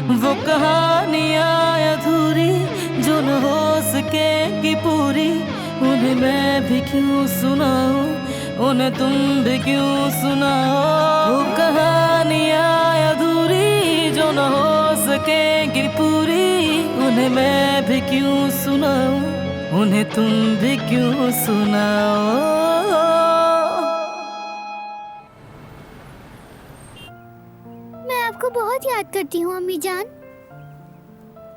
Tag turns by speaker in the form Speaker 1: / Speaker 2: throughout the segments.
Speaker 1: वो कहानियाँ अधूरी जो न हो सकेगी पूरी, उन्हें मैं भी क्यों सुनाऊं, उन्हें तुम भी क्यों सुनाओ। वो कहानियाँ अधूरी जो न हो सकेगी पूरी, उन्हें मैं भी क्यों सुनाऊं, उन्हें तुम भी क्यों सुनाओ।
Speaker 2: मैं आपको बहुत याद करती हूँ अम्मी जान।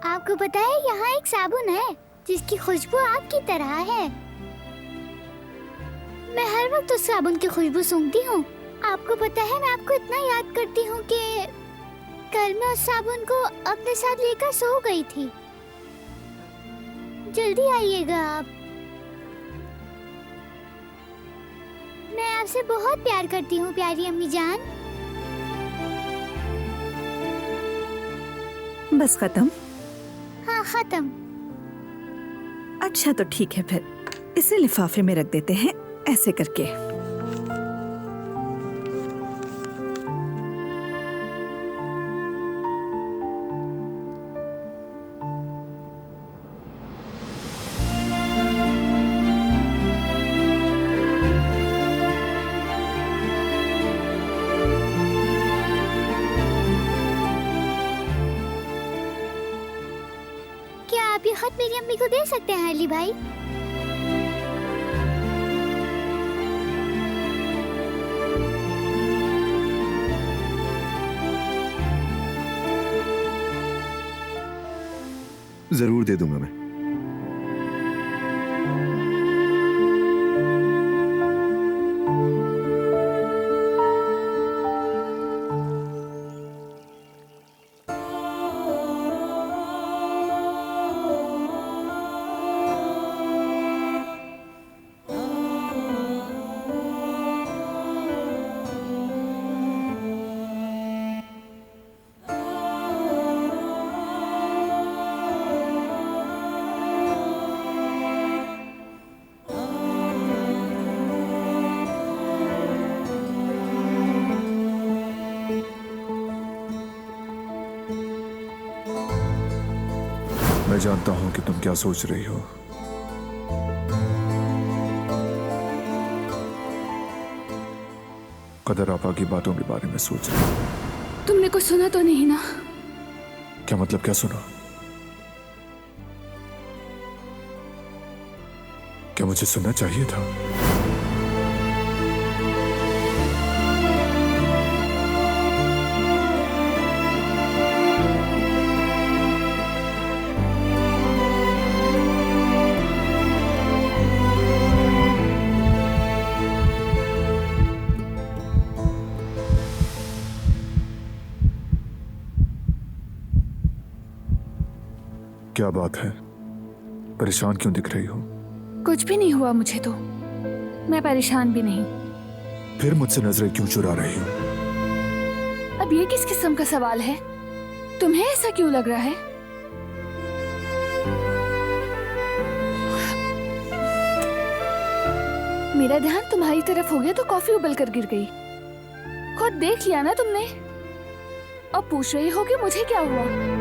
Speaker 2: आपको पता है यहाँ एक साबुन है जिसकी खुशबू आपकी तरह है। मैं हर वक्त उस साबुन की खुशबू सूंघती हूँ। आपको पता है मैं आपको इतना याद करती हूँ कि कल मैं उस साबुन को अपने साथ लेकर सो गई थी। जल्दी आइएगा आप। मैं आपसे बहुत प्यार करती हूँ प्यारी अम्मी जान।
Speaker 3: बस खत्म?
Speaker 2: हाँ खत्म।
Speaker 3: अच्छा तो ठीक है, फिर इसे लिफाफे में रख देते हैं ऐसे करके।
Speaker 2: क्या आप ये खत मेरी अम्मी को दे सकते हैं अली भाई?
Speaker 4: जरूर दे दूंगा मैं। मैं जानता हूं कि तुम क्या सोच रही हो। कदर आपा की बातों के बारे में सोच रही हो।
Speaker 5: तुमने कुछ सुना तो नहीं ना?
Speaker 4: क्या मतलब, क्या सुना? क्या मुझे सुनना चाहिए था? क्या बात है, परेशान क्यों दिख रही हो?
Speaker 5: कुछ भी नहीं हुआ मुझे तो। मैं परेशान भी नहीं।
Speaker 4: फिर मुझसे नजरें क्यों चुरा रही हो?
Speaker 5: अब ये किस किस्म का सवाल है? तुम्हें ऐसा क्यों लग रहा है? मेरा ध्यान तुम्हारी तरफ हो गया तो कॉफी उबल कर गिर गई। खुद देख लिया ना तुमने। अब पूछ रही हो कि मुझे क्या हुआ?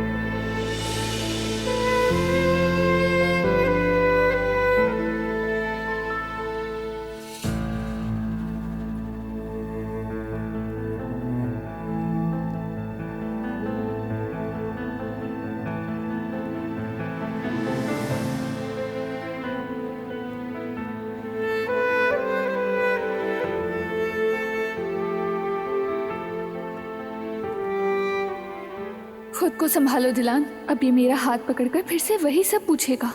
Speaker 5: खुद को संभालो दिलान। अब ये मेरा हाथ पकड़कर फिर से वही सब पूछेगा।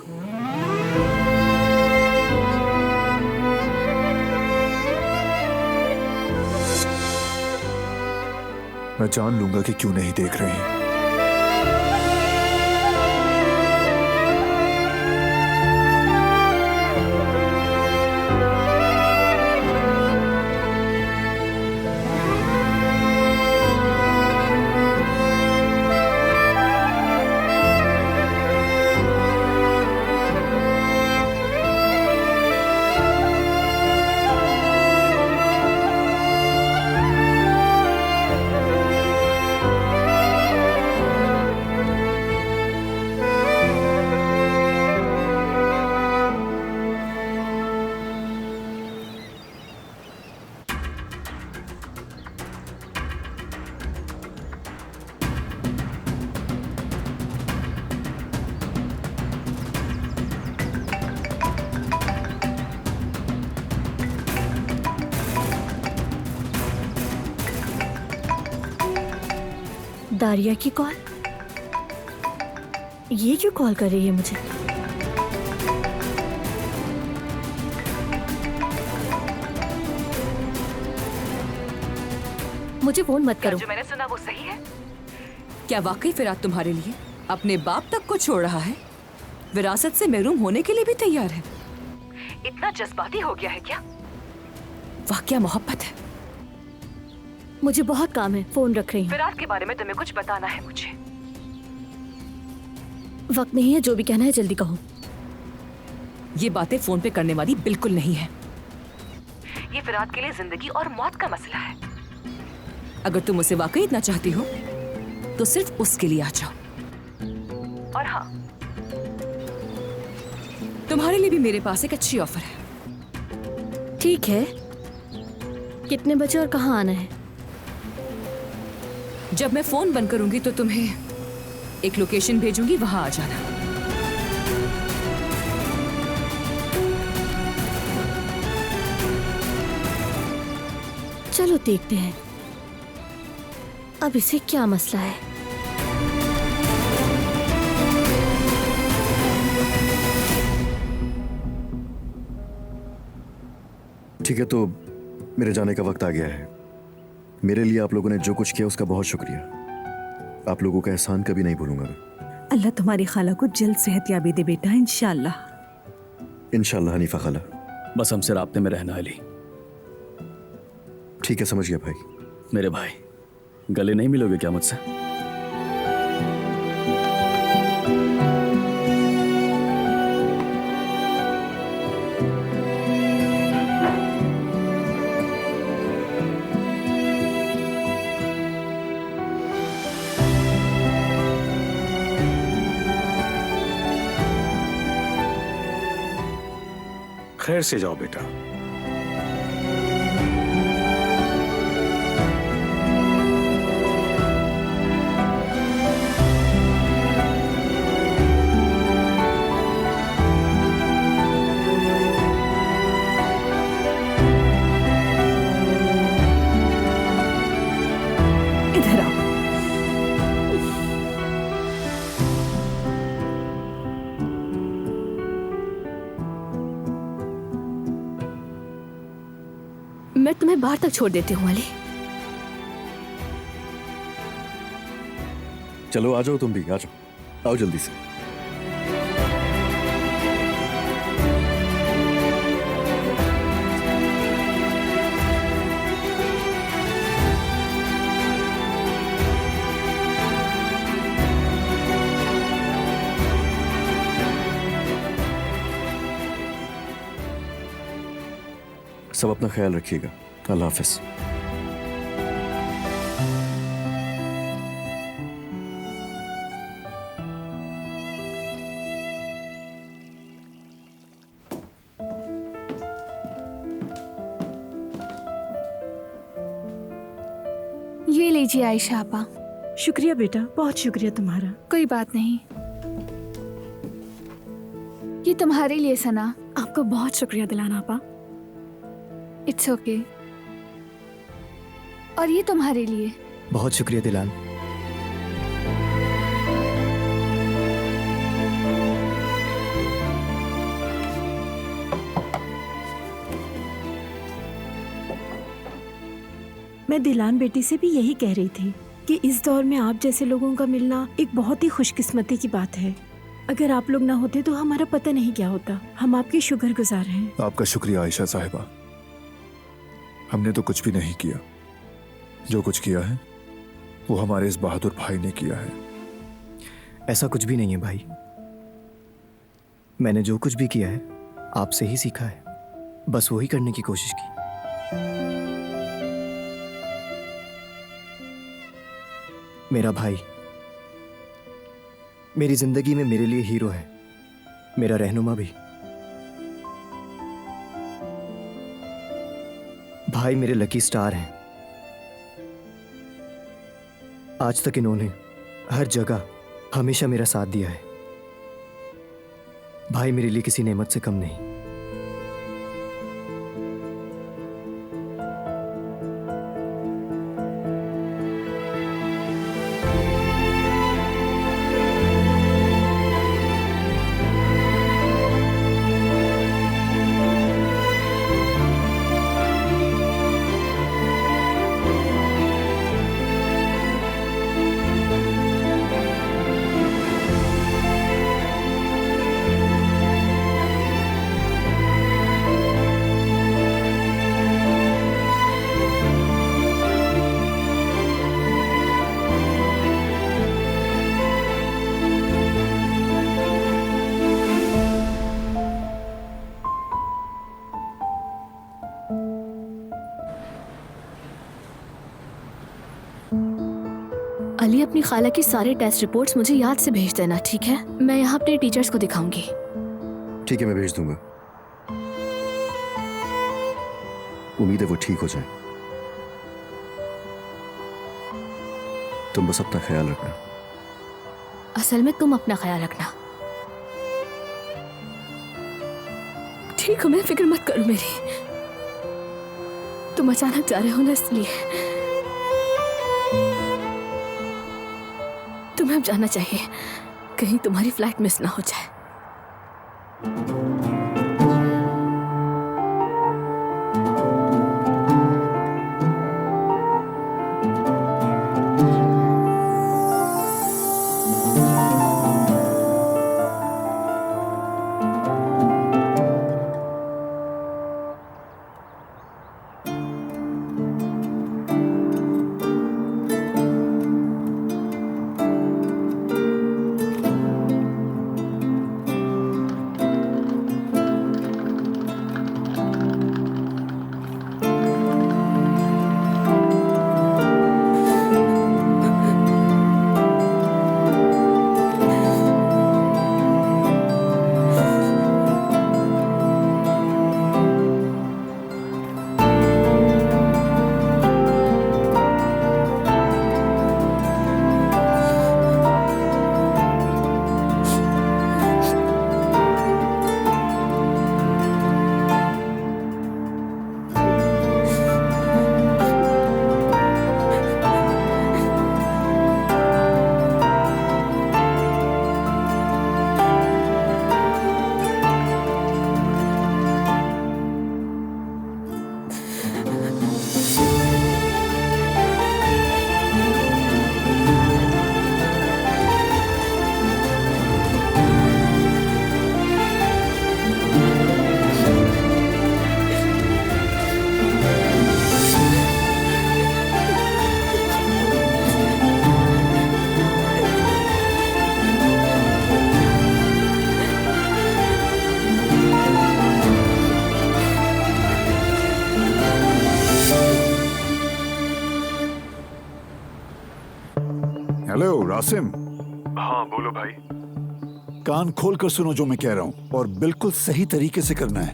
Speaker 4: मैं जान लूंगा कि क्यों नहीं देख रही।
Speaker 6: दारिया की कॉल। ये क्यों कॉल कर रही है मुझे? मुझे फोन मत करो।
Speaker 7: जो मैंने सुना वो सही है? क्या वाकई फिराद तुम्हारे लिए अपने बाप तक को छोड़ रहा है? विरासत से महरूम होने के लिए भी तैयार है? इतना जज्बाती हो गया है क्या? वाह क्या मोहब्बत है।
Speaker 6: मुझे बहुत काम है, फोन रख रही हूँ।
Speaker 7: फिराद के बारे में तुम्हें कुछ बताना है मुझे।
Speaker 6: वक्त नहीं है, जो भी कहना है जल्दी कहो।
Speaker 7: ये बातें फोन पे करने वाली बिल्कुल नहीं है। ये फिराद के लिए जिंदगी और मौत का मसला है। अगर तुम उसे वाकई इतना चाहती हो तो सिर्फ उसके लिए आ जाओ। और हाँ, तुम्हारे लिए भी मेरे पास एक अच्छी ऑफर है।
Speaker 6: ठीक है, कितने बजे और कहाँ आना है?
Speaker 7: जब मैं फोन बंद करूंगी तो तुम्हें एक लोकेशन भेजूंगी, वहां आ जाना।
Speaker 6: चलो देखते हैं अब इसे क्या मसला है।
Speaker 8: ठीक है, तो मेरे जाने का वक्त आ गया है। मेरे लिए आप लोगों ने जो कुछ किया उसका बहुत शुक्रिया। आप लोगों का एहसान कभी नहीं भूलूंगा मैं।
Speaker 3: अल्लाह तुम्हारी खाला को जल्द सेहतयाबी दे बेटा, इंशाल्लाह।
Speaker 8: इंशाल्लाह हनीफा खाला।
Speaker 9: बस हमसे राब्ते में रहना अली।
Speaker 8: ठीक है, समझ गया भाई।
Speaker 9: मेरे भाई, गले नहीं मिलोगे क्या मुझसे?
Speaker 10: खैर से जाओ बेटा।
Speaker 3: इधर आओ।
Speaker 6: मैं तुम्हें बाहर तक छोड़ देती हूँ अली।
Speaker 8: चलो आ जाओ, तुम भी आ जाओ, आओ जल्दी से। सब अपना ख्याल रखिएगा। अल्लाह हाफिज।
Speaker 5: ये लीजिए आयशा आपा।
Speaker 3: शुक्रिया बेटा, बहुत शुक्रिया तुम्हारा।
Speaker 5: कोई बात नहीं, ये तुम्हारे लिए सना।
Speaker 6: आपका बहुत शुक्रिया दिलाना आपा।
Speaker 5: It's okay. और ये तुम्हारे लिए।
Speaker 11: बहुत शुक्रिया दिलान।
Speaker 3: मैं दिलान बेटी से भी यही कह रही थी कि इस दौर में आप जैसे लोगों का मिलना एक बहुत ही खुशकिस्मती की बात है। अगर आप लोग ना होते तो हमारा पता नहीं क्या होता। हम आपके शुक्रगुजार हैं।
Speaker 4: आपका शुक्रिया आयशा साहिबा। हमने तो कुछ भी नहीं किया। जो कुछ किया है वो हमारे इस बहादुर भाई ने किया है।
Speaker 11: ऐसा कुछ भी नहीं है भाई। मैंने जो कुछ भी किया है आपसे ही सीखा है, बस वही करने की कोशिश की। मेरा भाई मेरी जिंदगी में मेरे लिए हीरो है, मेरा रहनुमा भी। भाई मेरे लकी स्टार हैं। आज तक इन्होंने हर जगह हमेशा मेरा साथ दिया है। भाई मेरे लिए किसी नेमत से कम नहीं।
Speaker 5: अली, अपनी खाला की सारे टेस्ट रिपोर्ट्स मुझे याद से भेज देना, ठीक है? मैं यहाँ अपने टीचर्स को दिखाऊंगी।
Speaker 8: ठीक है, मैं भेज दूंगा। उम्मीद है वो ठीक हो जाए। तुम बस अपना ख्याल रखना।
Speaker 5: असल में तुम अपना ख्याल रखना। ठीक हो, मैं फिक्र मत करो मेरी। तुम अचानक जा रहे हो ना, इसलिए तुम्हें अब जाना चाहिए, कहीं तुम्हारी फ्लाइट मिस ना हो जाए।
Speaker 4: Hello Rasim.
Speaker 10: हाँ बोलो भाई।
Speaker 4: कान खोल कर सुनो जो मैं कह रहा हूँ, और बिल्कुल सही तरीके से करना है।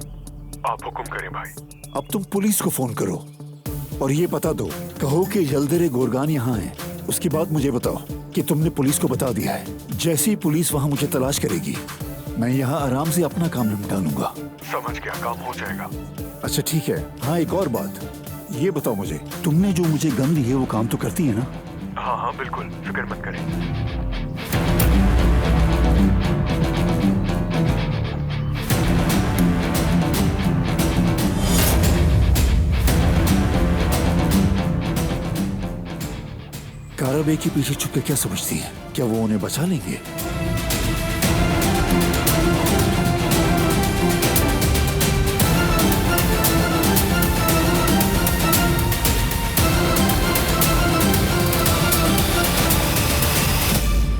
Speaker 10: आप हुक्म करें भाई।
Speaker 4: अब तुम पुलिस को फोन करो और ये बता दो, कहो कि यल्दरे गोरगान यहाँ है। उसके बाद मुझे बताओ कि तुमने पुलिस को बता दिया है। जैसी पुलिस वहाँ मुझे तलाश करेगी, मैं यहाँ आराम से अपना काम निपटा लूंगा।
Speaker 10: समझ गया, काम हो जाएगा।
Speaker 4: अच्छा ठीक है। हाँ, एक और बात, ये बताओ मुझे, तुमने जो मुझे गन दी है वो काम तो करती है ना?
Speaker 10: हाँ हाँ बिल्कुल, फिक्र मत करें।
Speaker 4: काराबे के पीछे छुप के क्या समझती है? क्या वो उन्हें बचा लेंगे?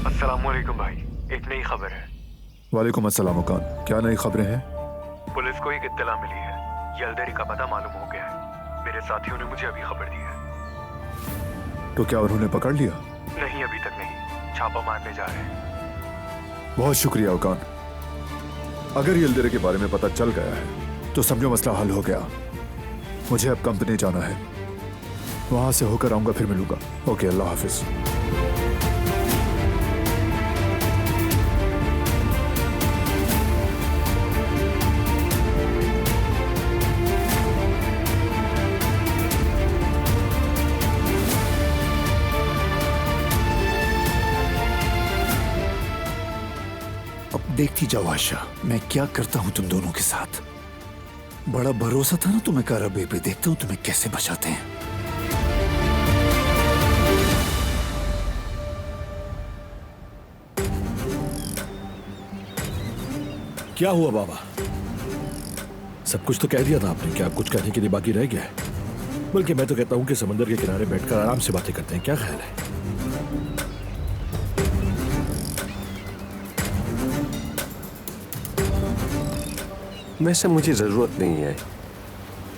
Speaker 10: अस्सलामुअलैकुम भाई, एक नई खबर है।
Speaker 4: वालेकुम अस्सलाम मुकान, क्या नई खबरें हैं?
Speaker 10: पुलिस को एक इत्तला मिली है, यल्दरी का पता मालूम हो गया है। मेरे साथियों ने मुझे अभी खबर दी है।
Speaker 4: तो क्या उन्होंने पकड़ लिया?
Speaker 10: नहीं, अभी तक नहीं, छापा मारने जा रहे हैं।
Speaker 4: बहुत शुक्रिया उकान। अगर यल्दरे के बारे में पता चल गया है तो समझो मसला हल हो गया। मुझे अब कंपनी जाना है, वहां से होकर आऊंगा, फिर मिलूंगा। ओके, अल्लाह हाफिज। देखती जाओ आशा, मैं क्या करता हूं तुम दोनों के साथ। बड़ा भरोसा था ना तुम्हें काराबे पे, देखता हूं तुम्हें कैसे बचाते हैं।
Speaker 12: क्या हुआ बाबा? सब कुछ तो कह दिया था आपने, क्या कुछ कहने के लिए बाकी रह गया है? बल्कि मैं तो कहता हूं कि समंदर के किनारे बैठकर आराम से बातें करते हैं, क्या ख्याल है?
Speaker 13: वैसे मुझे जरूरत नहीं है,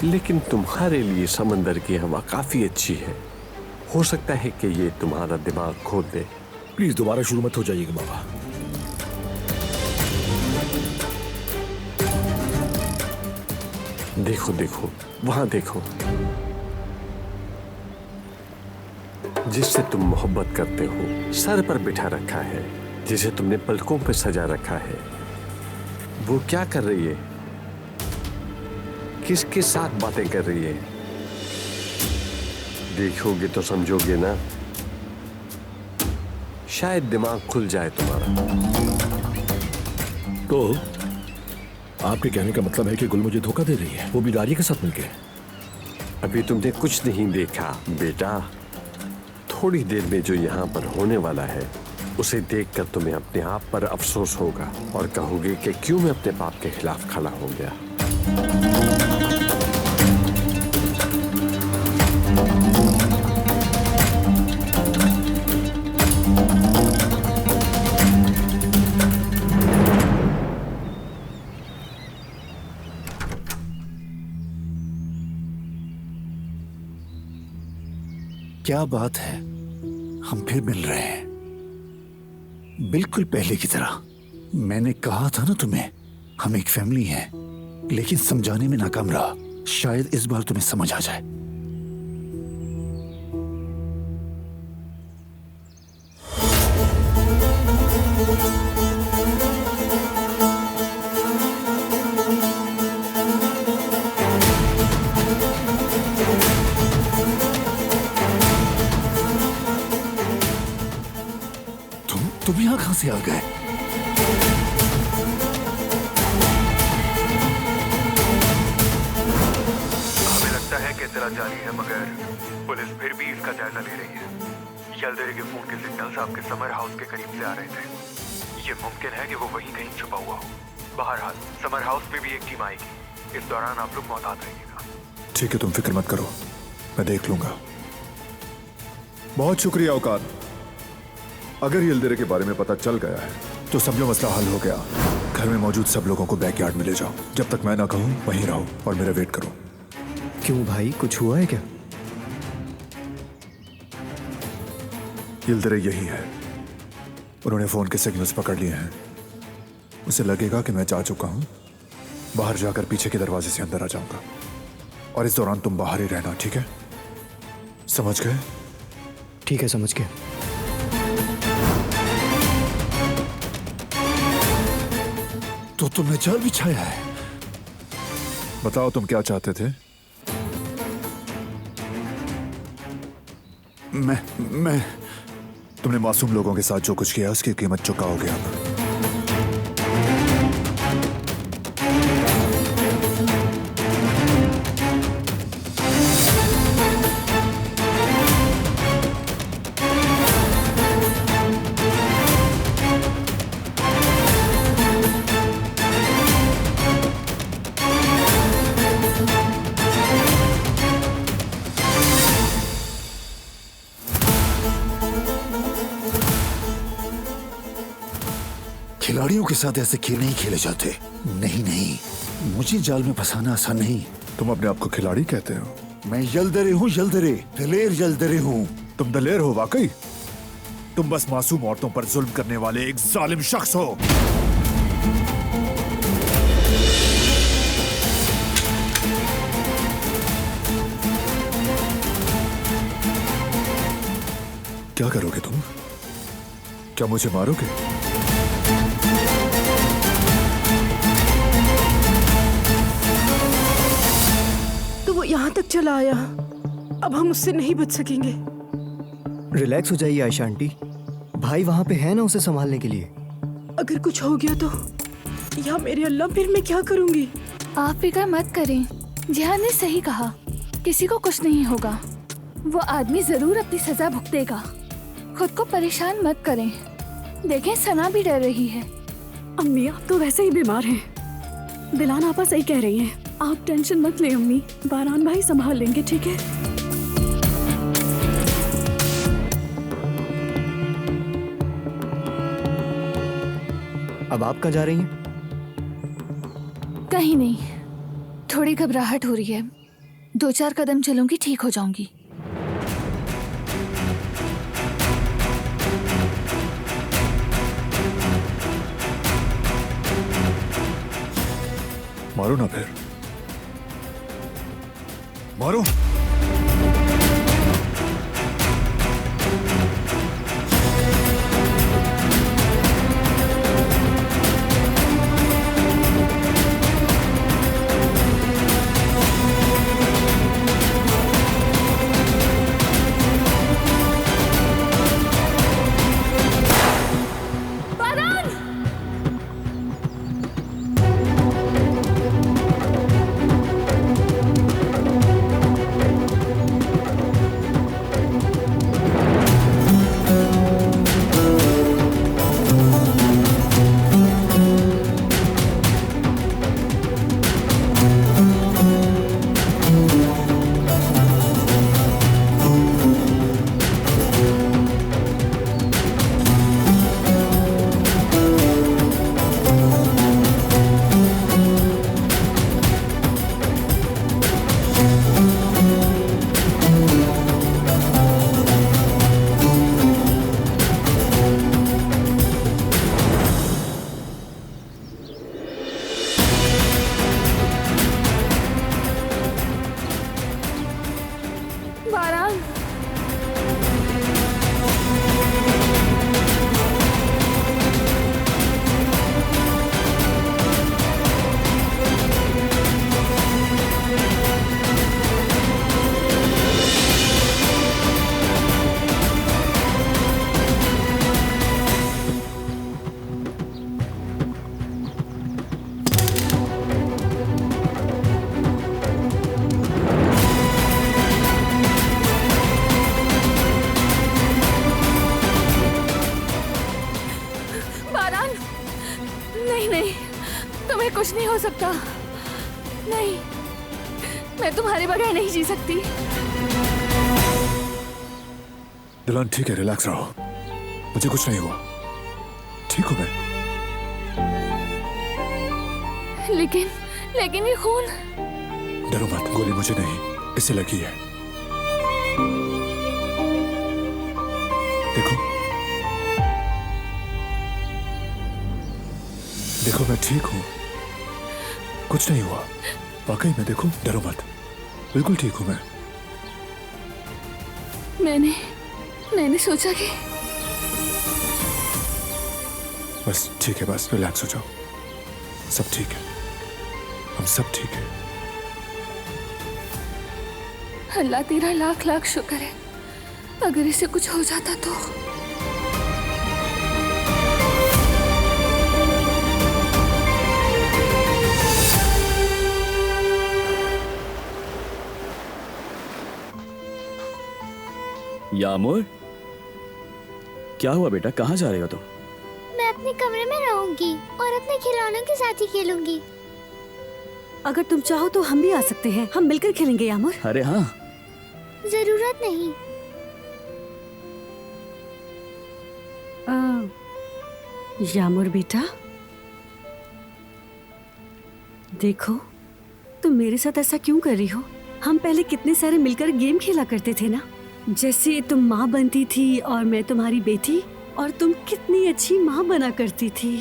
Speaker 13: लेकिन तुम्हारे लिए समंदर की हवा काफी अच्छी है। हो सकता है कि ये तुम्हारा दिमाग खोल दे।
Speaker 12: प्लीज दोबारा शुरू मत हो जाइएगा बाबा।
Speaker 13: देखो देखो, वहां देखो, जिससे तुम मोहब्बत करते हो सर पर बिठा रखा है, जिसे तुमने पलकों पर सजा रखा है, वो क्या कर रही है? किसके साथ बातें कर रही है? देखोगे तो समझोगे ना, शायद दिमाग खुल जाए तुम्हारा।
Speaker 12: तो आपके कहने का मतलब है कि गुल मुझे धोखा दे रही है, वो भी दारिया के साथ मिलके?
Speaker 13: अभी तुमने कुछ नहीं देखा बेटा, थोड़ी देर में जो यहाँ पर होने वाला है उसे देखकर तुम्हें अपने आप पर अफसोस होगा और कहोगे कि क्यों मैं अपने बाप के खिलाफ खड़ा हो गया।
Speaker 4: क्या बात है, हम फिर मिल रहे हैं बिल्कुल पहले की तरह। मैंने कहा था ना तुम्हें, हम एक फैमिली हैं, लेकिन समझाने में नाकाम रहा। शायद इस बार तुम्हें समझ आ जाए। तुम यहां कहां से आ गए?
Speaker 10: हमें लगता है कि इत्तला जारी है, मगर पुलिस फिर भी इसका जायजा ले रही है। यल्दरे के फोन के सिग्नल्स आपके समर हाउस के करीब से आ रहे थे। ये मुमकिन है कि वो वहीं कहीं छुपा हुआ हो। बहरहाल समर हाउस में भी एक टीम आएगी। इस दौरान आप लोग मोहतात रहिएगा।
Speaker 4: ठीक है, तुम फिक्र मत करो, मैं देख लूंगा।
Speaker 14: बहुत शुक्रिया औकात। अगर यल्दरे के बारे में पता चल गया है
Speaker 4: तो समझो मसला हल हो गया। घर में मौजूद सब लोगों को बैकयार्ड में ले जाओ। जब तक मैं ना कहूं वहीं रहो और मेरा वेट करो।
Speaker 11: क्यों भाई, कुछ हुआ है क्या?
Speaker 4: यल्दरे यही है। उन्होंने फोन के सिग्नल्स पकड़ लिए हैं। उसे लगेगा कि मैं जा चुका हूं। बाहर जाकर पीछे के दरवाजे से अंदर आ जाऊंगा और इस दौरान तुम बाहर ही रहना, ठीक है? समझ गए?
Speaker 11: ठीक है, समझ गए।
Speaker 4: तो तुमने जाल बिछाया है। बताओ तुम क्या चाहते थे? मैं तुमने मासूम लोगों के साथ जो कुछ किया उसकी कीमत चुकाओगे अब। खिलाड़ियों के साथ ऐसे खेल नहीं खेले जाते। नहीं नहीं, मुझे जाल में फंसाना आसान नहीं।
Speaker 14: तुम अपने आप को खिलाड़ी कहते हो?
Speaker 4: मैं यल्दरे हूँ, यल्दरे, दलेर यल्दरे हूँ।
Speaker 14: तुम दलेर हो वाकई? तुम बस मासूम औरतों पर जुल्म करने वाले एक जालिम शख्स हो।
Speaker 4: क्या करोगे तुम? क्या मुझे मारोगे?
Speaker 3: तो वो यहाँ तक चला आया, अब हम उससे नहीं बच सकेंगे।
Speaker 11: रिलैक्स हो जाइए आयशा आंटी, भाई वहाँ पे है ना उसे संभालने के लिए।
Speaker 3: अगर कुछ हो गया तो या मेरे अल्लाह, फिर मैं क्या करूँगी?
Speaker 5: आप फिक्र मत करें, जिहान ने सही कहा, किसी को कुछ नहीं होगा। वो आदमी जरूर अपनी सजा भुगतेगा। खुद को परेशान मत करें। देखें, सना भी डर रही है।
Speaker 3: अम्मी, आप तो वैसे ही बीमार हैं। दिलान आपा सही कह रही हैं। आप टेंशन मत लें अम्मी, बारान भाई संभाल लेंगे, ठीक है?
Speaker 11: अब आप कहाँ जा रही हैं?
Speaker 5: कहीं नहीं, थोड़ी घबराहट हो रही है। 2-4 कदम चलूंगी, ठीक हो जाऊंगी।
Speaker 14: मारो ना फिर, मारो।
Speaker 5: कुछ नहीं हो सकता। नहीं, मैं तुम्हारे बगैर नहीं जी सकती।
Speaker 14: दिलान ठीक है, रिलैक्स रहो, मुझे कुछ नहीं हुआ, ठीक हूं मैं।
Speaker 5: लेकिन ये खून।
Speaker 14: डरो मत, गोली मुझे नहीं, इससे लगी है। देखो मैं ठीक हूं, कुछ नहीं हुआ, वाकई में। देखो, डरो मत, बिल्कुल ठीक हूं मैं।
Speaker 5: मैंने सोचा कि
Speaker 14: बस ठीक है, बस रिलैक्स हो जाओ, सब ठीक है, हम सब ठीक है।
Speaker 5: अल्लाह तेरा लाख लाख शुक्र है, अगर इसे कुछ हो जाता तो।
Speaker 9: यामुर, क्या हुआ बेटा, कहाँ जा रही हो तुम?
Speaker 2: मैं अपने कमरे में रहूंगी और अपने खिलौनों के साथ ही खेलूंगी।
Speaker 6: अगर तुम चाहो तो हम भी आ सकते हैं, हम मिलकर खेलेंगे यामुर।
Speaker 9: अरे हाँ।
Speaker 2: जरूरत नहीं।
Speaker 6: यामुर बेटा, देखो तुम मेरे साथ ऐसा क्यों कर रही हो? हम पहले कितने सारे मिलकर गेम खेला करते थे ना, जैसे तुम माँ बनती थी और मैं तुम्हारी बेटी, और तुम कितनी अच्छी माँ बना करती थी।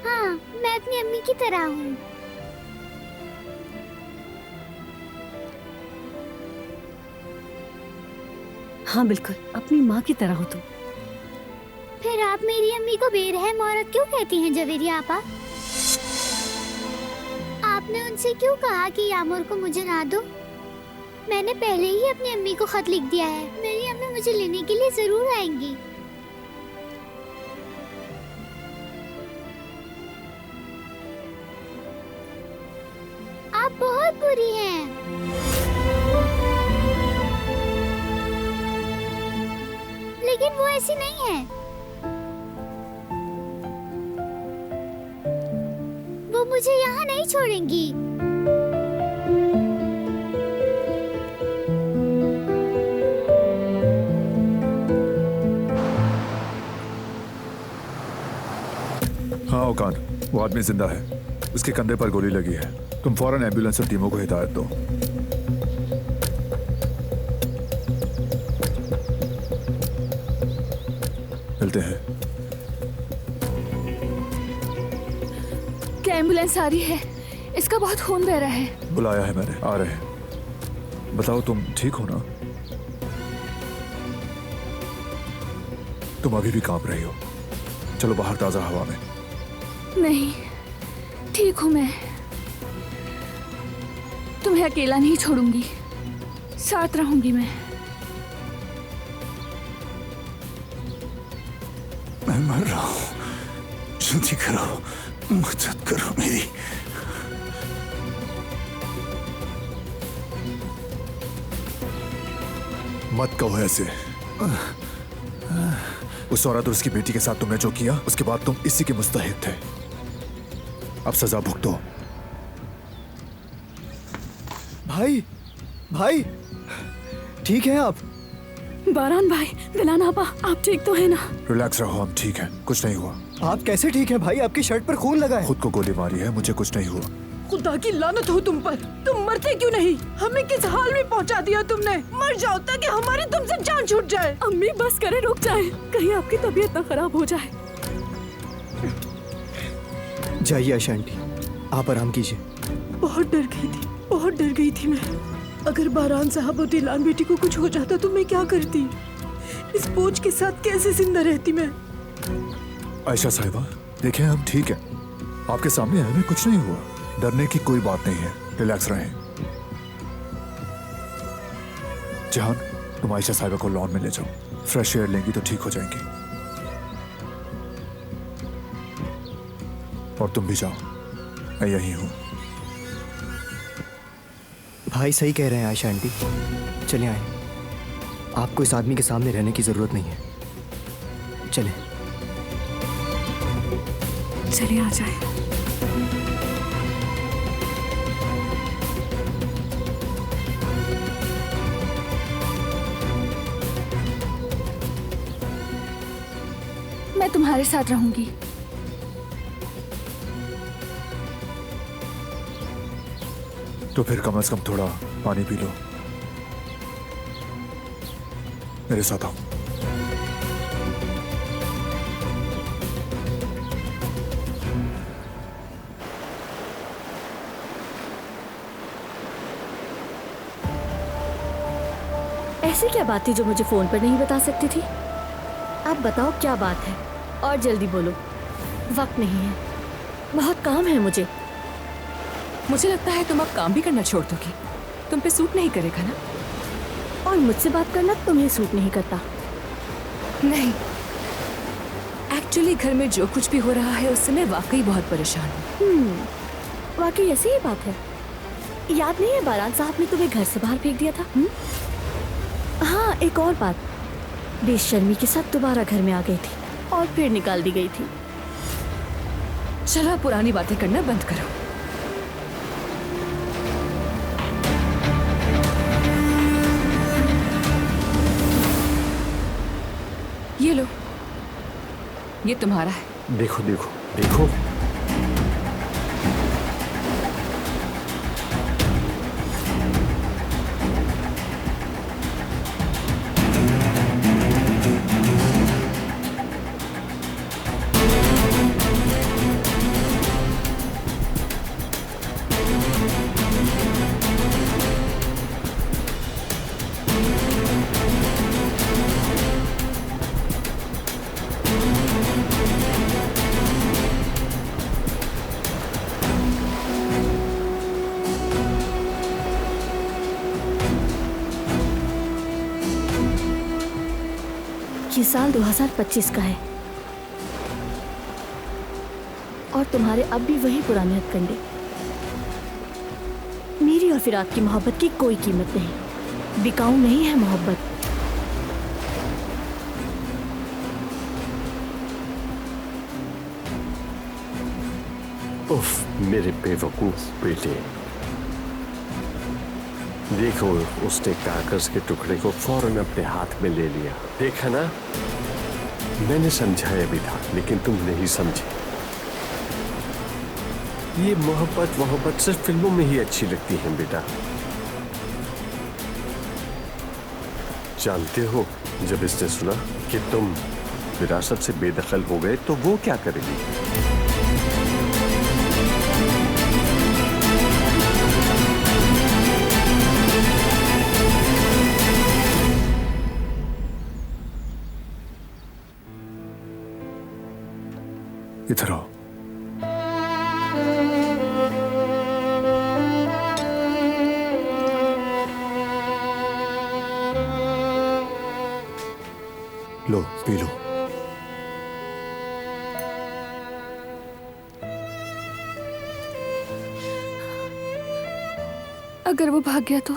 Speaker 2: हाँ, मैं अपनी अम्मी की तरह हूँ।
Speaker 6: हाँ बिल्कुल, अपनी माँ की तरह हो तुम।
Speaker 2: फिर आप मेरी अम्मी को बेरहम औरत क्यों कहती हैं जवेरी आपा? आपने उनसे क्यों कहा कि यामुर को मुझे ना दो? मैंने पहले ही अपनी अम्मी को खत लिख दिया है, मेरी अम्मी मुझे लेने के लिए जरूर आएंगी। आप बहुत बुरी हैं। लेकिन वो ऐसी नहीं है। वो मुझे यहाँ नहीं छोड़ेंगी।
Speaker 14: हाँ ओकान, वो आदमी जिंदा है, उसके कंधे पर गोली लगी है। तुम फौरन एम्बुलेंस और टीमों को हिदायत दो। मिलते हैं।
Speaker 5: क्या एम्बुलेंस आ रही है? इसका बहुत खून बह रहा है।
Speaker 14: बुलाया है मैंने, आ रहे हैं। बताओ तुम ठीक हो ना? तुम अभी भी कांप रही हो। चलो बाहर ताजा हवा में।
Speaker 5: नहीं, ठीक हूं मैं। तुम्हें अकेला नहीं छोड़ूंगी, साथ रहूंगी मैं।
Speaker 4: मैं मर रहा हूं, जल्दी करो, मदद करो मेरी।
Speaker 14: मत कहो ऐसे। उस औरत और उसकी बेटी के साथ तुमने जो किया, उसके बाद तुम इसी के मुस्तहिक थे। अब सजा भुगतो।
Speaker 11: भाई, भाई, ठीक है आप?
Speaker 3: बारान भाई, दिलान आपा, आप ठीक तो है ना?
Speaker 14: रिलैक्स रहो, हम ठीक हैं, कुछ नहीं हुआ।
Speaker 11: आप कैसे ठीक है भाई? आपकी शर्ट पर खून लगा है।
Speaker 14: खुद को गोली मारी है, मुझे कुछ नहीं हुआ।
Speaker 3: खुदा की लानत हो तुम पर, तुम मरते क्यों नहीं? हमें किस हाल में पहुंचा दिया तुमने? मर जाओ ताकि हमारी तुमसे जान छूट जाए। अम्मी बस करे, रुक जाए, कहीं आपकी तबीयत ना खराब हो जाए।
Speaker 11: जाइए आयशा आंटी, आप आराम कीजिए।
Speaker 3: बहुत डर गई थी, बहुत डर गई थी मैं। अगर बारान साहब और दिलान बेटी को कुछ हो जाता तो मैं क्या करती? इस बोझ के साथ कैसे जिंदा रहती मैं?
Speaker 14: आयशा साहिबा, देखें हम ठीक हैं, आपके सामने हमें कुछ नहीं हुआ। डरने की कोई बात नहीं है, रिलैक्स रहें। जहान, तुम आयशा साहिबा को लॉन में ले जाओ, फ्रेश एयर लेंगी तो ठीक हो जाएंगी। और तुम भी जाओ, मैं यहीं हूं।
Speaker 11: भाई सही कह रहे हैं आयशा आंटी, चले आए। आपको इस आदमी के सामने रहने की जरूरत नहीं है, चले।
Speaker 3: चलिए आ जाए।
Speaker 5: मैं तुम्हारे साथ रहूंगी।
Speaker 14: तो फिर कम से कम थोड़ा पानी पी लो। मेरे साथ आओ।
Speaker 6: ऐसी क्या बात थी जो मुझे फोन पर नहीं बता सकती थी? आप बताओ क्या बात है, और जल्दी बोलो, वक्त नहीं है, बहुत काम है मुझे।
Speaker 7: मुझे लगता है तुम अब काम भी करना छोड़ दोगी, तुम पे सूट नहीं करेगा ना?
Speaker 6: और मुझसे बात करना तुम्हें सूट नहीं करता?
Speaker 7: नहीं, एक्चुअली घर में जो कुछ भी हो रहा है उससे मैं वाकई बहुत परेशान हूँ।
Speaker 6: वाकई ऐसी ही बात है। याद नहीं है बारान साहब ने तुम्हें घर से बाहर फेंक दिया था? हाँ, एक और बात, बेशर्मी के साथ दोबारा घर में आ गई थी और फिर निकाल दी गई थी।
Speaker 7: चलो पुरानी बातें करना बंद करो। ये लो, ये तुम्हारा है।
Speaker 13: देखो देखो देखो,
Speaker 6: ये साल 2025 का है और तुम्हारे अब भी वही पुराने हथकंडे। मेरी और फिराद की मोहब्बत की कोई कीमत नहीं, बिकाऊ नहीं है मोहब्बत।
Speaker 13: उफ, मेरे बेवकूफ बेटे। देखो, उसने कागज के टुकड़े को फौरन अपने हाथ में ले लिया। देखा ना, मैंने समझाया भी था लेकिन तुम नहीं समझे। ये मोहब्बत सिर्फ फिल्मों में ही अच्छी लगती है बेटा। जानते हो, जब इसने सुना कि तुम विरासत से बेदखल हो गए तो वो क्या करेगी?
Speaker 14: इधर आओ। लो पी लो।
Speaker 5: अगर वो भाग गया तो?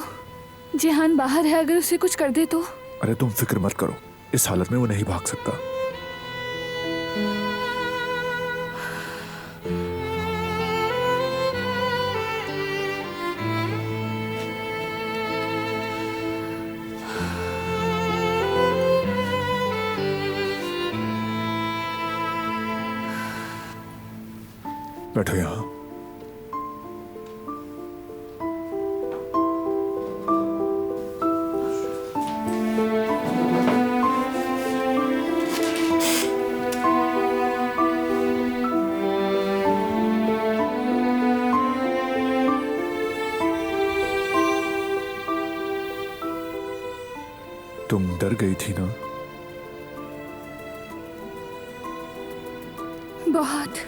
Speaker 5: जिहान बाहर है, अगर उसे कुछ कर दे तो?
Speaker 14: अरे तुम फिक्र मत करो, इस हालत में वो नहीं भाग सकता। बैठो यहां। तुम डर गई थी ना?
Speaker 5: बहुत।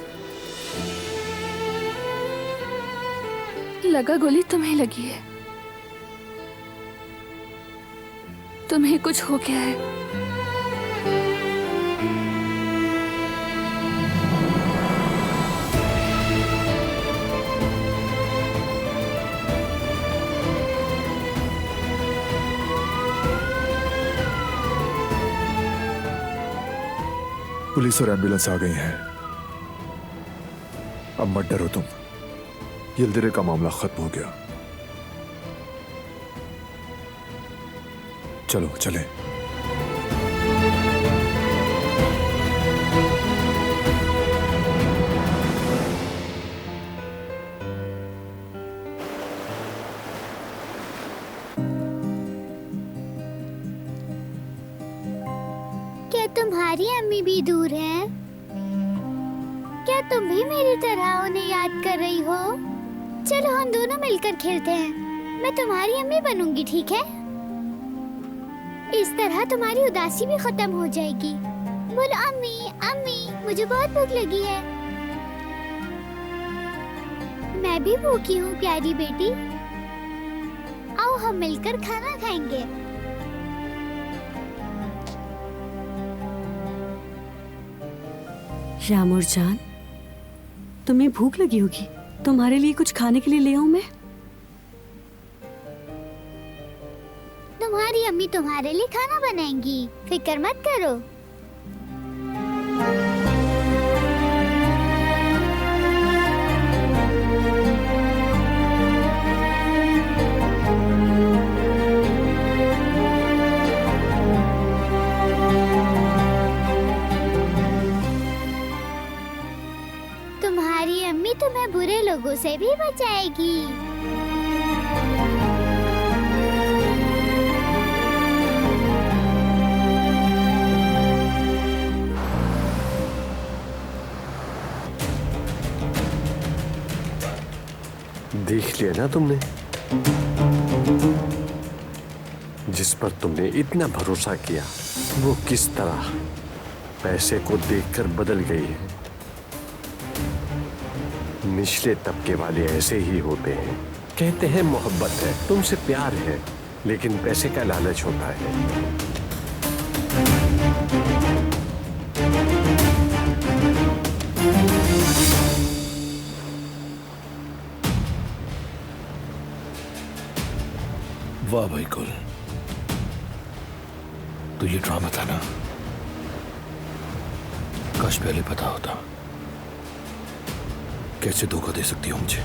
Speaker 5: लगा गोली तुम्हें लगी है, तुम्हें कुछ हो गया है।
Speaker 14: पुलिस और एम्बुलेंस आ गई हैं। अब मत डरो तुम, यल्दिरे का मामला खत्म हो गया। चलो चलें।
Speaker 2: क्या तुम्हारी अम्मी भी दूर हैं? क्या तुम भी मेरी तरह उन्हें याद कर रही हो? चलो हम दोनों मिलकर खेलते हैं। मैं तुम्हारी अम्मी बनूंगी, ठीक है? इस तरह तुम्हारी उदासी भी खत्म हो जाएगी। बोलो अम्मी, अम्मी, मुझे बहुत भूख लगी है। मैं भी भूखी हूँ प्यारी बेटी। आओ हम मिलकर खाना खाएंगे।
Speaker 6: श्यामोर जान, तुम्हें भूख लगी होगी, तुम्हारे लिए कुछ खाने के लिए ले आऊं मैं?
Speaker 2: तुम्हारी अम्मी तुम्हारे लिए खाना बनाएंगी, फिक्र मत करो। तुम्हारी अम्मी तुम्हें बुरे लोगों से भी बचाएगी।
Speaker 13: देख लिया ना तुमने, जिस पर तुमने इतना भरोसा किया वो किस तरह पैसे को देखकर बदल गई है। निचले तबके वाले ऐसे ही होते हैं। कहते हैं मोहब्बत है, तुमसे प्यार है, लेकिन पैसे का लालच होता है।
Speaker 12: वाह भाई कुल, तो ये ड्रामा था ना? काश पहले पता होता। कैसे धोखा दे सकती हो मुझे?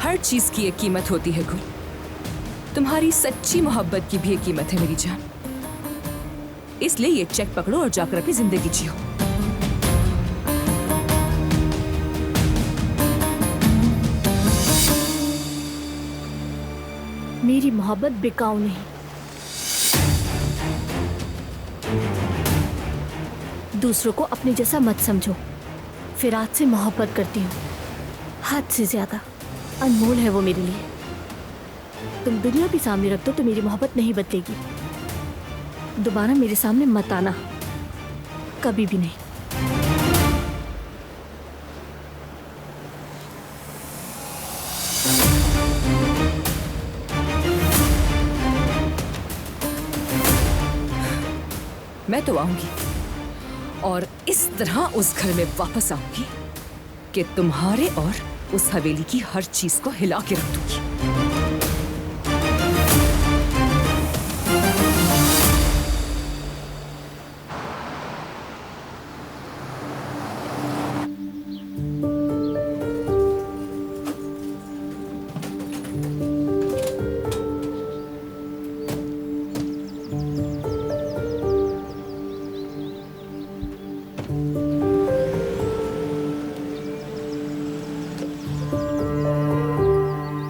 Speaker 7: हर चीज की एक कीमत होती है गुल। तुम्हारी सच्ची मोहब्बत की भी एक कीमत है मेरी जान। इसलिए ये चेक पकड़ो और जाकर अपनी जिंदगी जियो।
Speaker 3: मेरी मोहब्बत बिकाऊ नहीं। दूसरों को अपने जैसा मत समझो। फिरात से मोहब्बत करती हूँ, हद से ज्यादा अनमोल है वो मेरे लिए।
Speaker 5: तुम दुनिया भी सामने रख दो तो मेरी मोहब्बत नहीं बदलेगी। दोबारा मेरे सामने मत आना, कभी भी नहीं।
Speaker 7: मैं तो आऊंगी और इस तरह उस घर में वापस आऊंगी कि तुम्हारे और उस हवेली की हर चीज को हिला के रख दूंगी।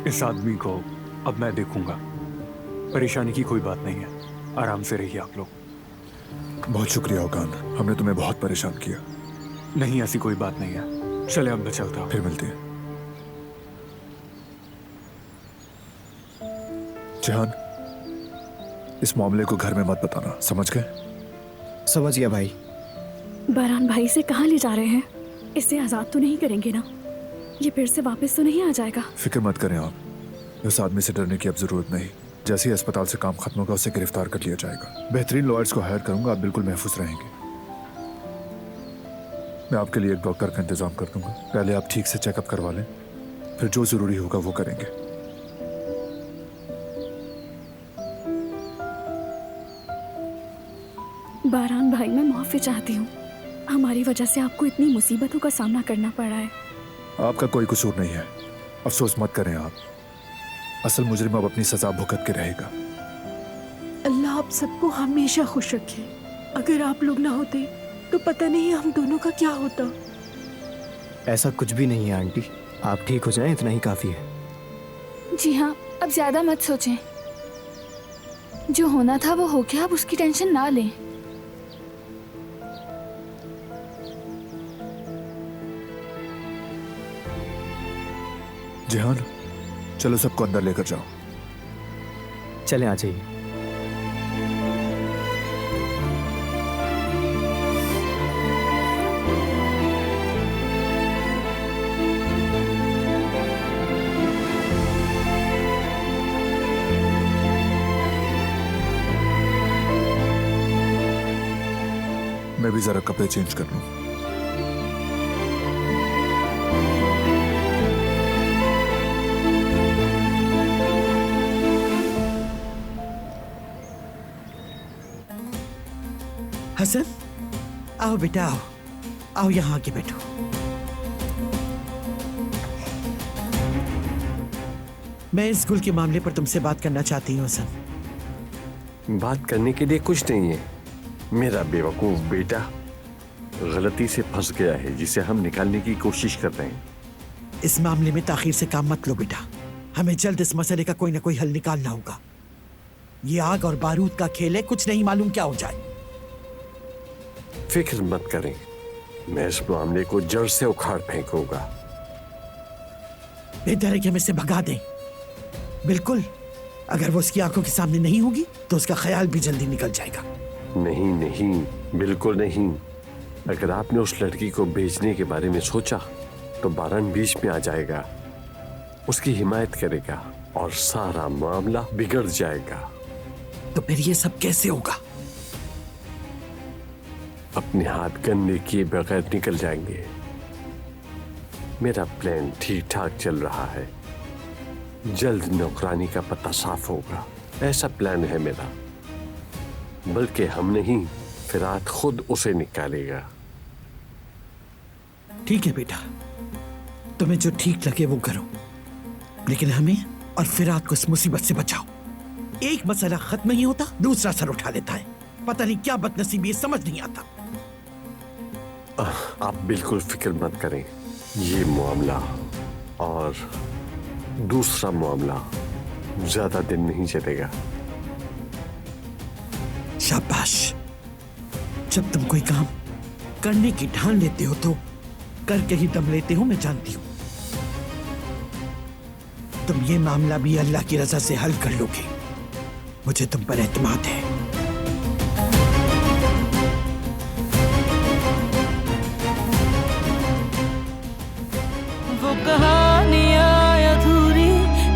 Speaker 10: इस आदमी को अब मैं देखूंगा। परेशानी की कोई बात नहीं है, आराम से रहिए आप लोग।
Speaker 14: बहुत शुक्रिया ओकान, हमने तुम्हें बहुत परेशान किया।
Speaker 10: नहीं, ऐसी कोई बात नहीं है। चले अब मैं चलता हूँ।
Speaker 14: फिर मिलते हैं। जहान, इस मामले को घर में मत बताना, समझ गए?
Speaker 11: समझ गया भाई।
Speaker 5: बारान भाई से कहाँ ले जा रहे हैं? इसे आजाद तो नहीं करेंगे ना? ये फिर से वापस तो नहीं आ जाएगा?
Speaker 14: फिक्र मत करें आप, उस आदमी से डरने की अब जरूरत नहीं। जैसे ही अस्पताल से काम खत्म होगा उसे गिरफ्तार कर लिया जाएगा। बेहतरीन लॉयर्स को हायर करूंगा, आप बिल्कुल महफूज रहेंगे। मैं आपके लिए एक डॉक्टर का इंतजाम कर दूंगा। पहले आप ठीक से चेकअप करवा लें, फिर जो जरूरी होगा वो करेंगे।
Speaker 5: बारान भाई, मैं माफी चाहती हूँ। हमारी वजह से आपको इतनी मुसीबतों का सामना करना पड़ा है।
Speaker 14: आपका कोई कसूर नहीं है, अफसोस मत करें आप। असल मुजरिम अब अपनी सजा भुगत के रहेगा।
Speaker 3: अल्लाह आप सबको हमेशा खुश रखे। अगर आप लोग ना होते तो पता नहीं हम दोनों का क्या होता।
Speaker 11: ऐसा कुछ भी नहीं है आंटी, आप ठीक हो जाएं इतना ही काफी है।
Speaker 5: जी हाँ, अब ज्यादा मत सोचें। जो होना था वो हो गया, अब उसकी टेंशन ना लें।
Speaker 14: जिहान, चलो सबको अंदर लेकर जाओ।
Speaker 11: चलें, आ जाइए।
Speaker 14: मैं भी जरा कपड़े चेंज कर लूं।
Speaker 15: हसन, आओ बेटा, आओ आओ, यहाँ आके बैठो। मैं इस गुल के मामले पर तुमसे बात करना चाहती हूँ हसन।
Speaker 13: बात करने के लिए कुछ नहीं है। मेरा बेवकूफ बेटा गलती से फंस गया है, जिसे हम निकालने की कोशिश कर रहे हैं।
Speaker 15: इस मामले में ताखीर से काम मत लो बेटा, हमें जल्द इस मसले का कोई ना कोई हल निकालना होगा। ये आग और बारूद का खेल है, कुछ नहीं मालूम क्या हो जाए।
Speaker 13: फिक्र मत करें, मैं इस मामले को जड़ से उखाड़ फेंकूंगा।
Speaker 15: बेहतर है कि हम इसे भगा दें। बिल्कुल, अगर वो उसकी आंखों के सामने नहीं होगी तो उसका ख्याल भी जल्दी निकल जाएगा।
Speaker 13: नहीं नहीं, बिल्कुल नहीं। अगर आपने उस लड़की को भेजने के बारे में सोचा तो बारान बीच में आ जाएगा, उसकी हिमायत करेगा और सारा मामला बिगड़ जाएगा।
Speaker 15: तो फिर ये सब कैसे होगा?
Speaker 13: अपने हाथ गंदे किए बगैर निकल जाएंगे। मेरा प्लान ठीक ठाक चल रहा है, जल्द नौकरानी का पता साफ होगा, ऐसा प्लान है मेरा। बल्कि हम नहीं, फिरात खुद उसे निकालेगा।
Speaker 15: ठीक है बेटा, तुम्हें जो ठीक लगे वो करो, लेकिन हमें और फिरात को इस मुसीबत से बचाओ। एक मसला खत्म नहीं होता, दूसरा सर उठा लेता है। पता नहीं क्या बदनसीबी है, समझ नहीं आता।
Speaker 13: आप बिल्कुल फिक्र मत करें, ये मामला और दूसरा मामला ज्यादा दिन नहीं चलेगा।
Speaker 15: शाबाश, जब तुम कोई काम करने की ठान लेते हो तो करके ही दम लेते हो, मैं जानती हूं। तुम ये मामला भी अल्लाह की रजा से हल कर लोगे। मुझे तुम पर एतमाद है।
Speaker 1: वो कहानियाँ अधूरी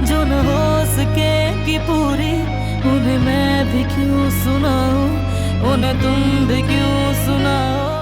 Speaker 1: जो न हो सकेगी पूरी, उन्हें मैं भी क्यों सुनाऊं, उन्हें तुम भी क्यों सुनाओ।